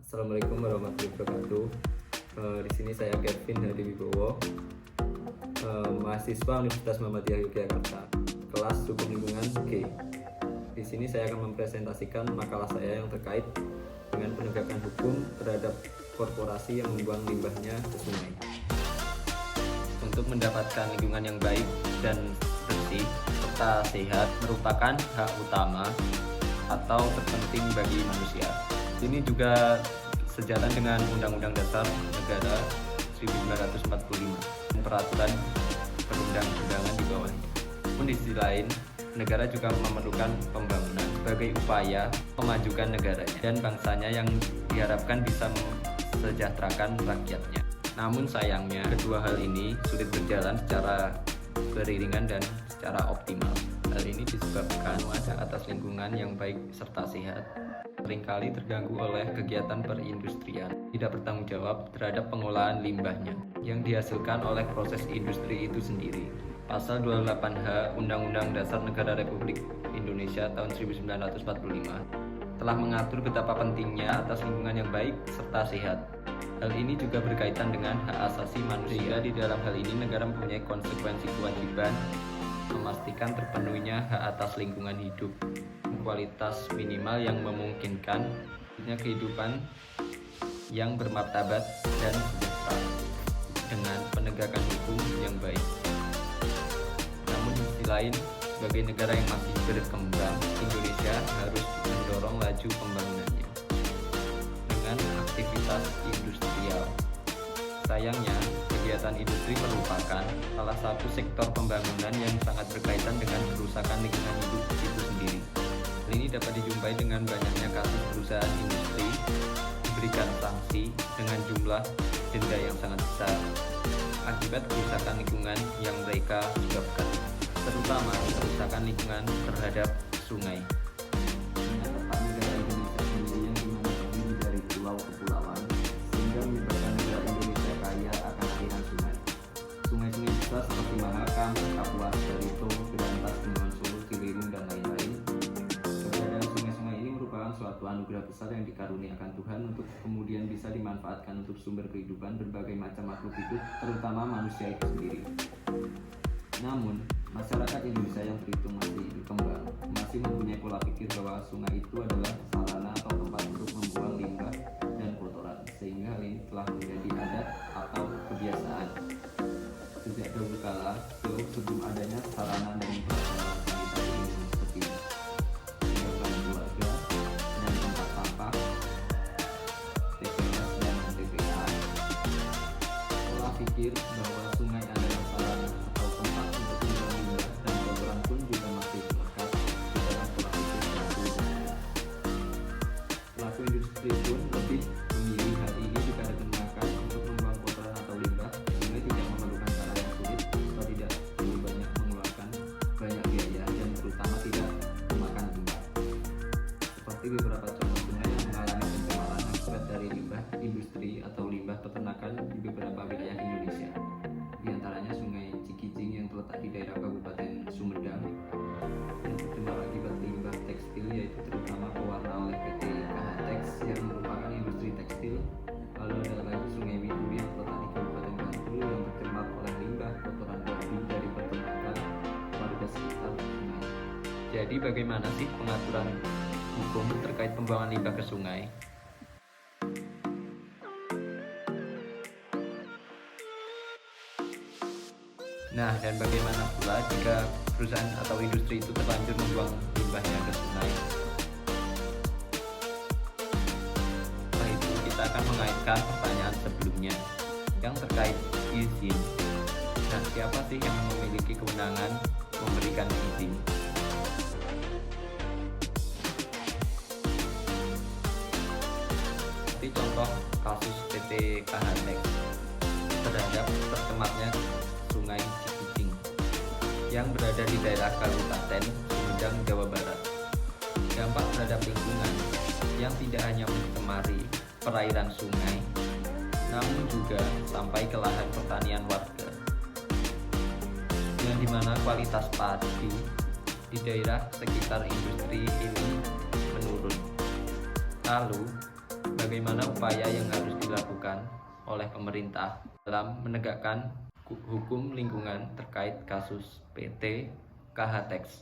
Assalamualaikum warahmatullahi wabarakatuh. Di sini saya Kevin Hadi Wibowo, mahasiswa Universitas Muhammadiyah Yogyakarta, kelas Hukum Lingkungan G. Di sini saya akan mempresentasikan makalah saya yang terkait dengan penegakan hukum terhadap korporasi yang membuang limbahnya ke sungai. Untuk mendapatkan lingkungan yang baik dan bersih serta sehat merupakan hak utama atau terpenting bagi manusia. Ini juga sejalan dengan Undang-Undang Dasar Negara 1945 dan peraturan perundang-undangan di bawahnya. Namun di sisi lain, negara juga memerlukan pembangunan sebagai upaya memajukan negaranya dan bangsanya yang diharapkan bisa mensejahterakan rakyatnya. Namun sayangnya, kedua hal ini sulit berjalan secara beriringan dan secara optimal. Hal ini disebabkan ada atas lingkungan yang baik serta sehat seringkali terganggu oleh kegiatan perindustrian, tidak bertanggung jawab terhadap pengolahan limbahnya yang dihasilkan oleh proses industri itu sendiri. Pasal 28H Undang-Undang Dasar Negara Republik Indonesia tahun 1945 telah mengatur betapa pentingnya atas lingkungan yang baik serta sehat. Hal ini juga berkaitan dengan hak asasi manusia. Di dalam hal ini negara mempunyai konsekuensi kewajiban memastikan terpenuhinya hak atas lingkungan hidup, kualitas minimal yang memungkinkan kehidupan yang bermartabat dan sejahtera dengan penegakan hukum yang baik. Namun di sisi lain, sebagai negara yang masih berkembang, Indonesia harus mendorong laju pembangunannya dengan aktivitas industrial. Sayangnya, kegiatan industri merupakan salah satu sektor pembangunan yang sangat berkaitan dengan kerusakan lingkungan hidup itu sendiri. Hal ini dapat dijumpai dengan banyaknya kasus perusahaan industri diberikan sanksi dengan jumlah denda yang sangat besar akibat kerusakan lingkungan yang mereka sebabkan, terutama kerusakan lingkungan terhadap sungai. Tepat negara Indonesia sendiri yang dimana terdiri dari pulau-kepulauan sehingga menyebabkan negara Indonesia kaya akan aliran sungai. Sungai-sungai besar seperti Mahakam, Kapuas, Barito, Berantas, Bengawan Solo, Ciliwung, dan lain-lain. Keberadaan sungai-sungai ini merupakan suatu anugerah besar yang dikaruniakan Tuhan untuk kemudian bisa dimanfaatkan untuk sumber kehidupan berbagai macam makhluk hidup, terutama manusia itu sendiri. Namun, masyarakat Indonesia yang terhitung masih berkembang masih mempunyai pola pikir bahwa sungai itu adalah sarana atau tempat untuk membuang limbah dan kotoran, sehingga hal ini telah menjadi adat atau kebiasaan. Sejak dahulu kala, jauh sebelum adanya sarana dan prasarana sanitasi umum seperti kegiatan keluarga dan tempat sampah, TPS dan TPA, pola pikir bahwa sungai adalah sarana atau tempat untuk membuang limbah dan kotoran pun juga masih melekat di dalam pola pikir pelaku industri. Pelaku industri pun lebih memilih hal ini jika digunakan untuk membuang kotoran atau limbah, sehingga tidak memerlukan cara yang sulit serta tidak perlu banyak mengeluarkan banyak biaya dan terutama tidak memakan limbah. Seperti beberapa contoh sungai yang mengalami pencemaran akibat dari limbah industri atau limbah peternakan di beberapa wilayah Indonesia. Di antaranya Sungai Cikijing yang terletak di daerah Kabupaten Sumedang yang tercemar akibat limbah tekstil, yaitu terutama pewarna oleh PT KHTEX yang merupakan industri tekstil. Lalu ada lagi Sungai Widuri yang terletak di Kabupaten Bantul yang tercemar oleh limbah kotoran babi dari peternakan warga sekitar sungai. Jadi bagaimana sih pengaturan hukum terkait pembuangan limbah ke sungai? Nah, dan bagaimana pula jika perusahaan atau industri itu terlanjur membuang limbahnya ke sungai? Setelah itu kita akan mengaitkan pertanyaan sebelumnya yang terkait izin. Nah, siapa sih yang memiliki kewenangan memberikan izin? Seperti contoh kasus PT KHTEX terhadap tercemarnya Sungai Cikijing yang berada di daerah Kabupaten Sumedang, Jawa Barat. Dampak terhadap lingkungan yang tidak hanya mencemari perairan sungai, namun juga sampai ke lahan pertanian warga, yang dimana kualitas padi di daerah sekitar industri ini menurun. Lalu, bagaimana upaya yang harus dilakukan oleh pemerintah dalam menegakkan hukum lingkungan terkait kasus PT KHTEX.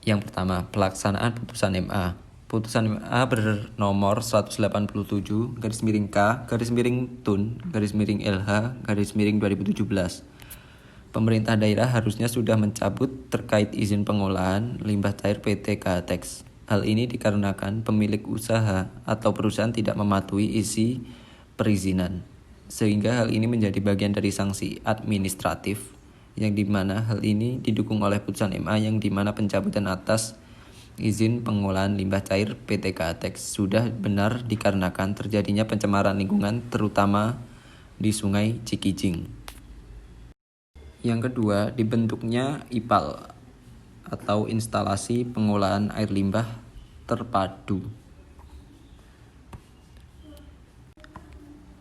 Yang pertama, pelaksanaan putusan MA. Putusan MA bernomor 187-K/TUN/LH/2017. Pemerintah daerah harusnya sudah mencabut terkait izin pengolahan limbah cair PT KHTEX. Hal ini dikarenakan pemilik usaha atau perusahaan tidak mematuhi isi perizinan, sehingga hal ini menjadi bagian dari sanksi administratif, yang dimana hal ini didukung oleh putusan MA yang dimana pencabutan atas izin pengolahan limbah cair PT KHTEX sudah benar dikarenakan terjadinya pencemaran lingkungan terutama di Sungai Cikijing. Yang kedua, dibentuknya IPAL atau instalasi pengolahan air limbah terpadu.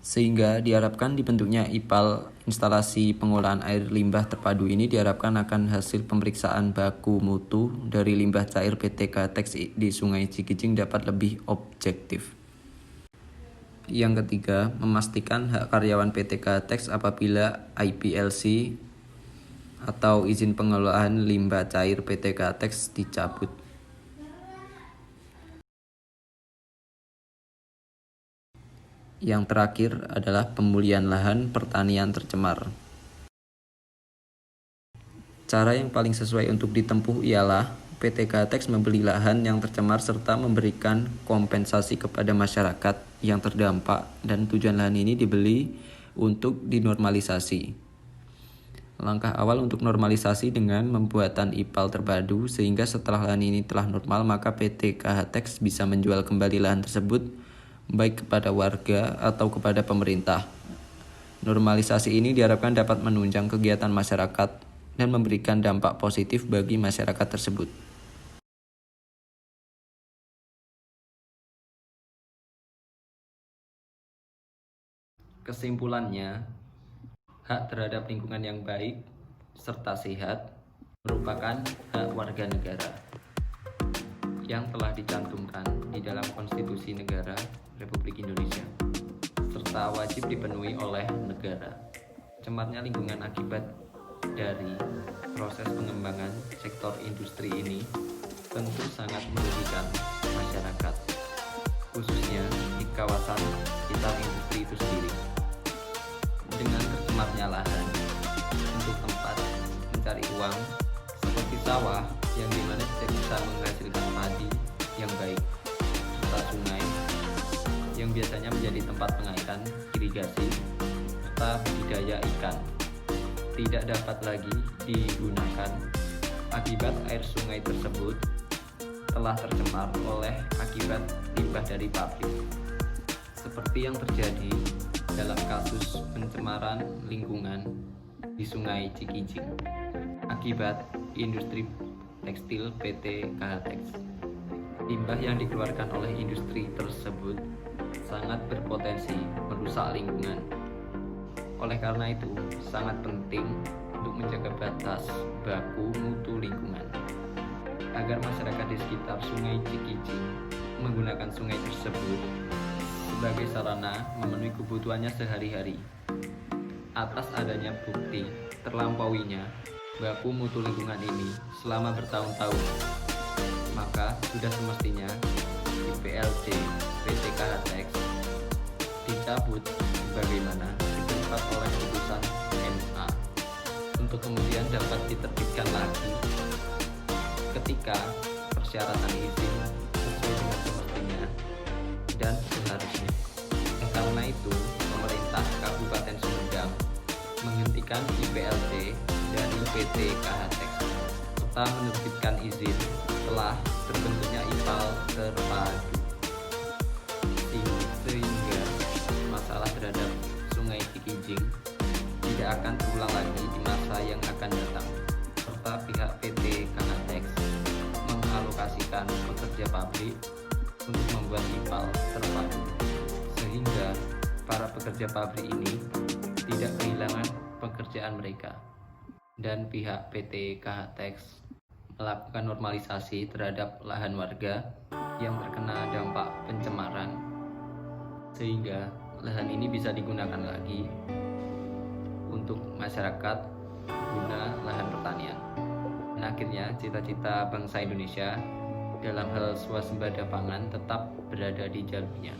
Sehingga diharapkan dibentuknya IPAL instalasi pengolahan air limbah terpadu ini diharapkan akan hasil pemeriksaan baku mutu dari limbah cair PT KHTEX di Sungai Cikijing dapat lebih objektif. Yang ketiga, memastikan hak karyawan PT KHTEX apabila IPLC atau izin pengelolaan limbah cair PT KHTEX dicabut. Yang terakhir adalah pemulihan lahan pertanian tercemar. Cara yang paling sesuai untuk ditempuh ialah PT KHTEX membeli lahan yang tercemar serta memberikan kompensasi kepada masyarakat yang terdampak, dan tujuan lahan ini dibeli untuk dinormalisasi. Langkah awal untuk normalisasi dengan pembuatan IPAL terpadu, sehingga setelah lahan ini telah normal maka PT KHTEX bisa menjual kembali lahan tersebut baik kepada warga atau kepada pemerintah. Normalisasi ini diharapkan dapat menunjang kegiatan masyarakat dan memberikan dampak positif bagi masyarakat tersebut. Kesimpulannya, hak terhadap lingkungan yang baik serta sehat merupakan hak warga negara yang telah dicantumkan di dalam Konstitusi Negara Republik Indonesia, serta wajib dipenuhi oleh negara. Cemarnya lingkungan akibat dari proses pengembangan sektor industri ini tentu sangat merugikan masyarakat, khususnya di kawasan sekitar industri itu sendiri. Dengan tercemarnya lahan untuk tempat mencari uang seperti sawah yang dimana tidak bisa menghasilkan padi yang baik, serta sungai yang biasanya menjadi tempat pengairan irigasi serta budidaya ikan tidak dapat lagi digunakan akibat air sungai tersebut telah tercemar oleh akibat limbah dari pabrik, seperti yang terjadi dalam kasus pencemaran lingkungan di Sungai Cikijing akibat industri tekstil PT KHTEX. Limbah yang dikeluarkan oleh industri tersebut sangat berpotensi merusak lingkungan. Oleh karena itu, sangat penting untuk menjaga batas baku mutu lingkungan agar masyarakat di sekitar Sungai Cikijing menggunakan sungai tersebut sebagai sarana memenuhi kebutuhannya sehari-hari. Atas adanya bukti terlampauinya baku mutu lingkungan ini selama bertahun-tahun, maka sudah semestinya IPLC PT KHTEX dicabut sebagaimana ditentukan oleh putusan MA untuk kemudian dapat diterbitkan lagi ketika persyaratan izin sesuai dengan semestinya dan seharusnya. Karena itu, pemerintah Kabupaten Sumedang menghentikan IPLC dari PT KHTEX serta menerbitkan izin setelah terbentuknya IPAL terpadu, sehingga masalah terhadap Sungai Cikijing tidak akan terulang lagi di masa yang akan datang, serta pihak PT KHTEX mengalokasikan pekerja pabrik untuk membuat IPAL terpadu, sehingga para pekerja pabrik ini tidak kehilangan pekerjaan mereka, dan pihak PT KHTEX melakukan normalisasi terhadap lahan warga yang terkena dampak pencemaran, sehingga lahan ini bisa digunakan lagi untuk masyarakat guna lahan pertanian. Dan akhirnya cita-cita bangsa Indonesia dalam hal swasembada pangan tetap berada di jalurnya.